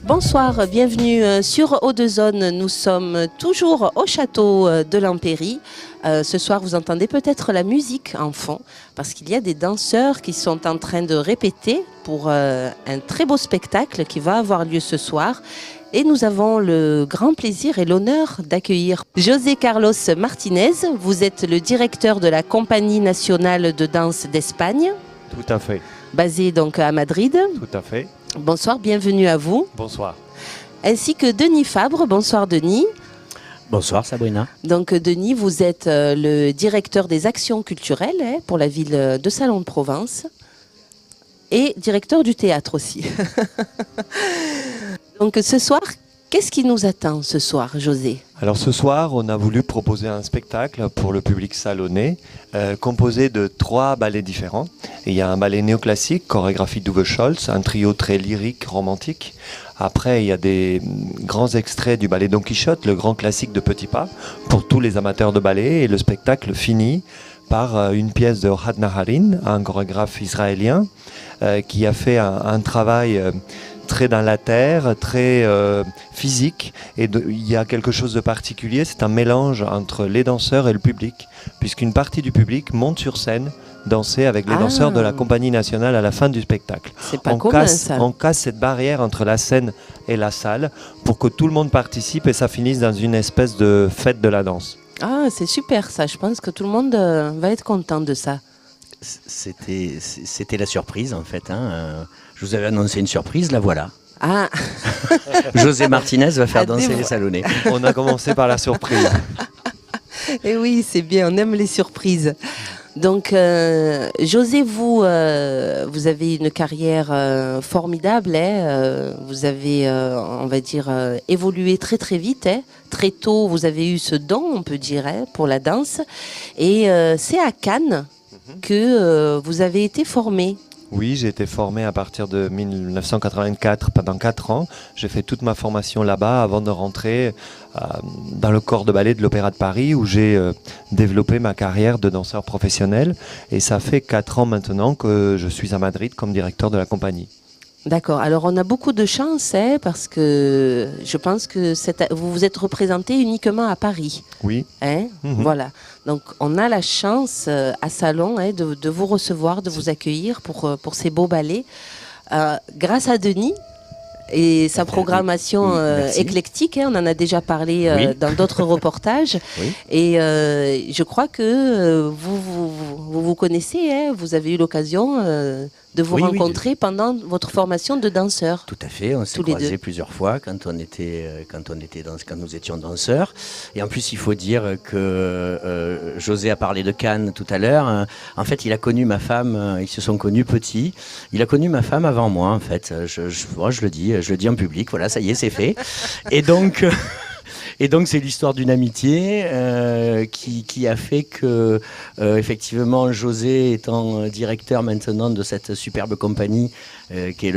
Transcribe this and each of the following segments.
Bonsoir, bienvenue sur Eau-de-Zone. Nous sommes toujours au château de l'Empéry. Ce soir, vous entendez peut-être la musique en fond, parce qu'il y a des danseurs qui sont en train de répéter pour un très beau spectacle qui va avoir lieu ce soir. Et nous avons le grand plaisir et l'honneur d'accueillir José Carlos Martinez. Vous êtes le directeur de la Compagnie nationale de danse d'Espagne. Tout à fait. Basé donc à Madrid. Tout à fait. Bonsoir, bienvenue à vous. Bonsoir. Ainsi que Denis Fabre. Bonsoir Denis. Bonsoir Sabrina. Donc Denis, vous êtes le directeur des actions culturelles pour la ville de Salon de Provence et directeur du théâtre aussi. Donc ce soir, qu'est-ce qui nous attend ce soir, José ? Alors ce soir, on a voulu proposer un spectacle pour le public salonnais composé de 3 ballets différents. Et il y a un ballet néoclassique, chorégraphie d'Uwe Scholz, un trio très lyrique, romantique. Après, il y a des grands extraits du ballet Don Quichotte, le grand classique de Petit Pas, pour tous les amateurs de ballet. Et le spectacle finit par une pièce de Ohad Naharin, un chorégraphe israélien, qui a fait un travail très dans la terre, très physique. Et il y a quelque chose de particulier, c'est un mélange entre les danseurs et le public, puisqu'une partie du public monte sur scène danser avec les danseurs de la Compagnie nationale à la fin du spectacle. C'est pas commun, ça. On casse cette barrière entre la scène et la salle pour que tout le monde participe et ça finisse dans une espèce de fête de la danse. Ah, c'est super ça. Je pense que tout le monde va être content de ça. C'était la surprise en fait. Je vous avais annoncé une surprise, la voilà. Ah. José Martinez va faire danser les Salonnais. On a commencé par la surprise. Et oui, c'est bien, on aime les surprises. Donc, José, vous avez une carrière formidable. Vous avez, on va dire, évolué très très vite. Très tôt, vous avez eu ce don, on peut dire, pour la danse. Et c'est à Cannes que vous avez été formé. Oui, j'ai été formé à partir de 1984 pendant 4 ans. J'ai fait toute ma formation là-bas avant de rentrer dans le corps de ballet de l'Opéra de Paris où j'ai développé ma carrière de danseur professionnel. Et ça fait 4 ans maintenant que je suis à Madrid comme directeur de la compagnie. D'accord. Alors, on a beaucoup de chance parce que je pense que vous vous êtes représenté uniquement à Paris. Oui. Voilà. Donc, on a la chance à Salon de vous recevoir, de vous accueillir pour ces beaux ballets. Grâce à Denis et sa programmation éclectique, on en a déjà parlé dans d'autres reportages. Oui. Et je crois que vous connaissez, vous avez eu l'occasion de vous rencontrer pendant votre formation de danseur. Tout à fait, on s'est croisés plusieurs fois quand nous étions danseurs. Et en plus, il faut dire que José a parlé de Cannes tout à l'heure. En fait, il a connu ma femme, ils se sont connus petits. Il a connu ma femme avant moi, en fait. Je le dis en public, voilà, ça y est, c'est fait. Et donc... Et donc c'est l'histoire d'une amitié qui a fait que effectivement José étant directeur maintenant de cette superbe compagnie qui est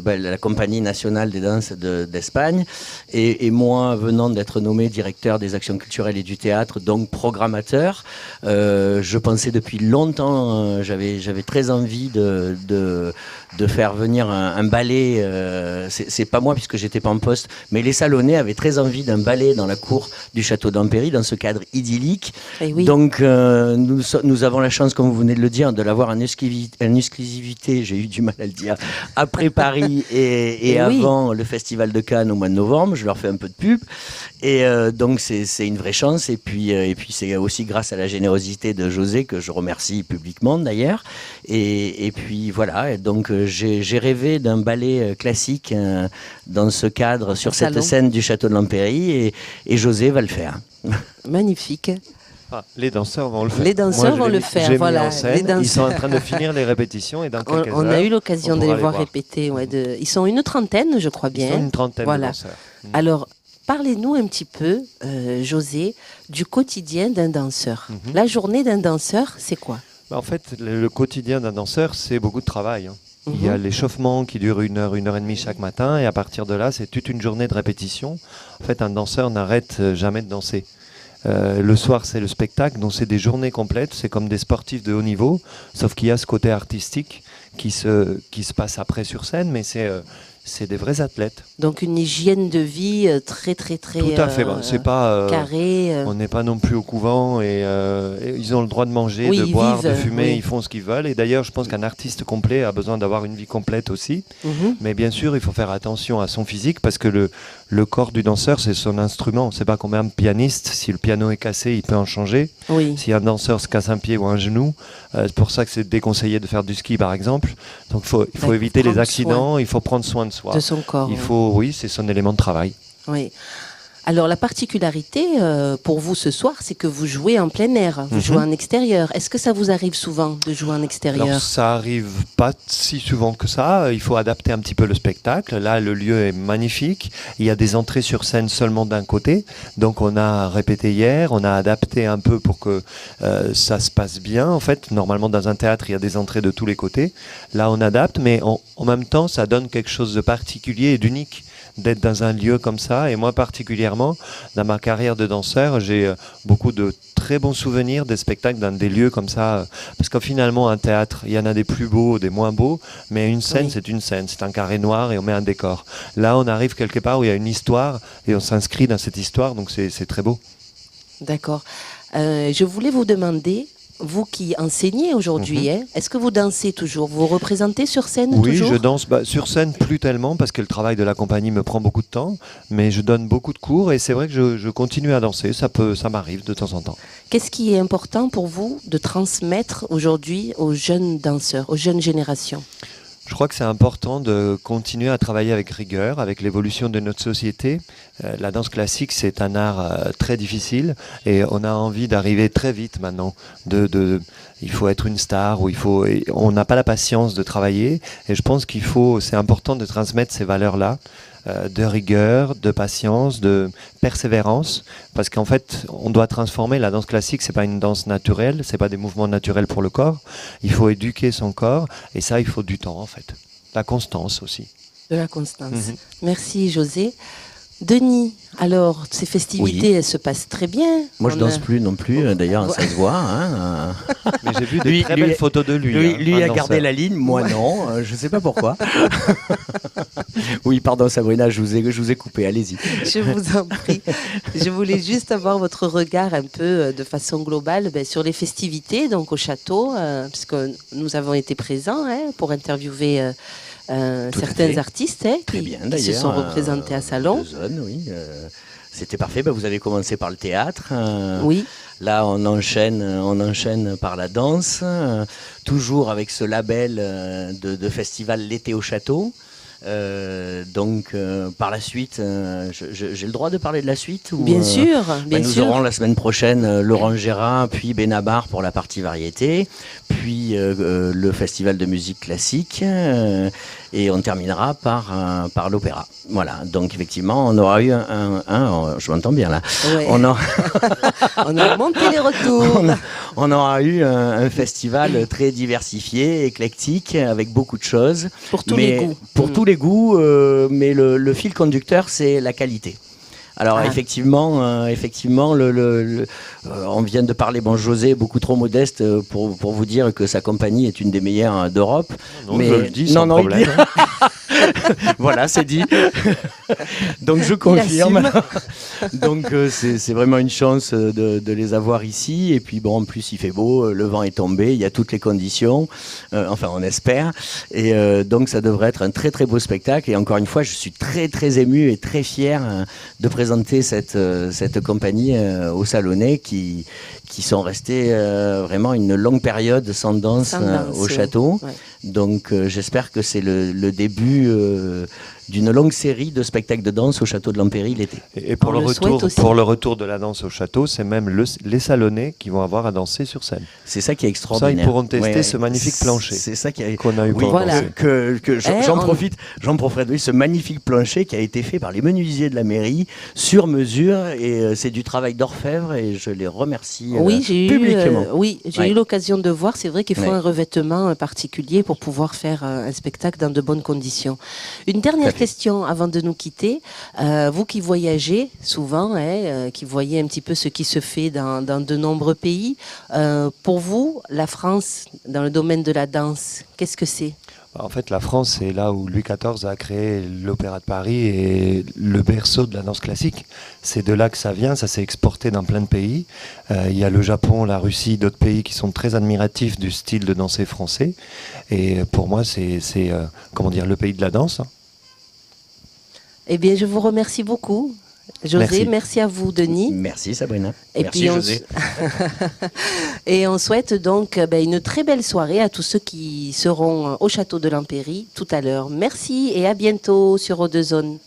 la Compagnie nationale des danses d'Espagne et moi venant d'être nommé directeur des actions culturelles et du théâtre, donc programmateur, je pensais depuis longtemps, j'avais très envie de faire venir un ballet, c'est pas moi puisque j'étais pas en poste, mais les Salonnais avaient très envie d'un ballet dans la cour du château d'Empéry, dans ce cadre idyllique. Oui. Donc nous avons la chance, comme vous venez de le dire, de l'avoir en exclusivité, j'ai eu du mal à le dire, après Paris et avant le Festival de Cannes au mois de novembre. Je leur fais un peu de pub. Et donc c'est une vraie chance. Et puis c'est aussi grâce à la générosité de José que je remercie publiquement d'ailleurs. Et puis voilà, et donc j'ai rêvé d'un ballet classique dans ce cadre, sur cette scène du château de l'Empéry, et José va le faire. Magnifique. Les danseurs vont le faire. Les danseurs vont le faire, voilà. Ils sont en train de finir les répétitions et dans quelques heures, on a eu l'occasion de les voir répéter. Ils sont une trentaine, je crois bien. Ils sont une trentaine de danseurs. Alors, parlez-nous un petit peu, José, du quotidien d'un danseur. La journée d'un danseur, c'est quoi ? En fait, le quotidien d'un danseur, c'est beaucoup de travail. Il y a l'échauffement qui dure 1 heure et demie chaque matin, et à partir de là, c'est toute une journée de répétition. En fait, un danseur n'arrête jamais de danser. Le soir, c'est le spectacle, donc c'est des journées complètes, c'est comme des sportifs de haut niveau, sauf qu'il y a ce côté artistique qui se passe après sur scène, mais c'est c'est des vrais athlètes. Donc une hygiène de vie très Tout à fait. C'est pas carré. On n'est pas non plus au couvent et ils ont le droit de manger, de boire, de fumer. Ils font ce qu'ils veulent. Et d'ailleurs, je pense qu'un artiste complet a besoin d'avoir une vie complète aussi. Mais bien sûr, il faut faire attention à son physique parce que le corps du danseur, c'est son instrument. C'est pas comme un pianiste. Si le piano est cassé, il peut en changer. Si un danseur se casse un pied ou un genou, c'est pour ça que c'est déconseillé de faire du ski, par exemple. Donc, il faut éviter les accidents. Il faut prendre soin de soi. De son corps. C'est son élément de travail. Oui. Alors la particularité pour vous ce soir, c'est que vous jouez en plein air, vous jouez en extérieur. Est-ce que ça vous arrive souvent de jouer en extérieur? Alors ça arrive pas si souvent que ça, il faut adapter un petit peu le spectacle. Là, le lieu est magnifique, il y a des entrées sur scène seulement d'un côté, donc on a répété hier, on a adapté un peu pour que ça se passe bien. En fait, normalement dans un théâtre, il y a des entrées de tous les côtés. Là, on adapte, mais en même temps, ça donne quelque chose de particulier et d'unique d'être dans un lieu comme ça. Et moi particulièrement, dans ma carrière de danseur, j'ai beaucoup de très bons souvenirs des spectacles dans des lieux comme ça. Parce que finalement, un théâtre, il y en a des plus beaux, des moins beaux, mais une scène, c'est une scène. C'est un carré noir et on met un décor. Là, on arrive quelque part où il y a une histoire et on s'inscrit dans cette histoire, donc c'est très beau. D'accord. Je voulais vous demander, vous qui enseignez aujourd'hui, est-ce que vous dansez toujours? Vous représentez sur scène toujours? Oui, je danse sur scène plus tellement parce que le travail de la compagnie me prend beaucoup de temps, mais je donne beaucoup de cours et c'est vrai que je continue à danser, ça m'arrive de temps en temps. Qu'est-ce qui est important pour vous de transmettre aujourd'hui aux jeunes danseurs, aux jeunes générations? Je crois que c'est important de continuer à travailler avec rigueur, avec l'évolution de notre société. La danse classique, c'est un art très difficile et on a envie d'arriver très vite maintenant. Il faut être une star, on n'a pas la patience de travailler et je pense c'est important de transmettre ces valeurs-là. De rigueur, de patience, de persévérance, parce qu'en fait, on doit transformer la danse classique. C'est pas une danse naturelle, c'est pas des mouvements naturels pour le corps. Il faut éduquer son corps, et ça, il faut du temps en fait. La constance aussi. De la constance. Merci José. Denis, alors ces festivités, elles se passent très bien. Moi, je danse plus non plus. D'ailleurs, ça se voit. Hein. Mais j'ai vu des très belles photos de lui. Lui a gardé la ligne, moi non. Je ne sais pas pourquoi. Oui, pardon Sabrina, je vous ai coupé. Allez-y. Je vous en prie. Je voulais juste avoir votre regard un peu de façon globale sur les festivités, donc au château, puisque nous avons été présents pour interviewer. Certains artistes qui se sont représentés à Salon. Oui. C'était parfait. Vous avez commencé par le théâtre. Oui. Là, on enchaîne par la danse, toujours avec ce label de festival L'été au château. Donc par la suite, j'ai le droit de parler de la suite ou, Bien sûr. Nous aurons la semaine prochaine Laurent Gérard, puis Benabar pour la partie variété, puis le festival de musique classique et on terminera par l'opéra. Voilà, donc effectivement on aura eu je m'entends bien là, ouais. On a monté les retours. On aura eu un festival très diversifié, éclectique, avec beaucoup de choses. Pour tous les goûts. Pour tous les goûts, mais le fil conducteur, c'est la qualité. Alors effectivement, on vient de parler, José est beaucoup trop modeste pour vous dire que sa compagnie est une des meilleures d'Europe. Non, mais je le dis sans problème. Voilà, c'est dit. Donc je confirme. Donc c'est vraiment une chance de les avoir ici. Et puis en plus il fait beau, le vent est tombé, il y a toutes les conditions. Enfin, on espère. Et donc ça devrait être un très très beau spectacle. Et encore une fois, je suis très très ému et très fier de présenter cette compagnie au Salonnais qui sont restés vraiment une longue période sans danse au château. Ouais. Donc j'espère que c'est le début d'une longue série de spectacles de danse au château de l'Empéry l'été. Et pour le retour de la danse au château, c'est même les Salonnais qui vont avoir à danser sur scène. C'est ça qui est extraordinaire. Ça, ils pourront tester ce magnifique plancher. C'est ça qu'on a eu pour voilà. J'en profite, oui, ce magnifique plancher qui a été fait par les menuisiers de la mairie sur mesure et c'est du travail d'orfèvre et je les remercie publiquement. J'ai eu l'occasion de voir, c'est vrai qu'il faut un revêtement particulier pour pouvoir faire un spectacle dans de bonnes conditions. Une dernière question avant de nous quitter. Vous qui voyagez souvent, qui voyez un petit peu ce qui se fait dans de nombreux pays, pour vous, la France, dans le domaine de la danse, qu'est-ce que c'est ? En fait, la France, c'est là où Louis XIV a créé l'Opéra de Paris et le berceau de la danse classique. C'est de là que ça vient, ça s'est exporté dans plein de pays. Il y a le Japon, la Russie, d'autres pays qui sont très admiratifs du style de danser français. Et pour moi, c'est le pays de la danse. Eh bien, je vous remercie beaucoup. José, merci à vous, Denis. Merci, Sabrina. Et merci, puis José. Et on souhaite donc une très belle soirée à tous ceux qui seront au château de l'Empéry tout à l'heure. Merci et à bientôt sur Eau de Zone.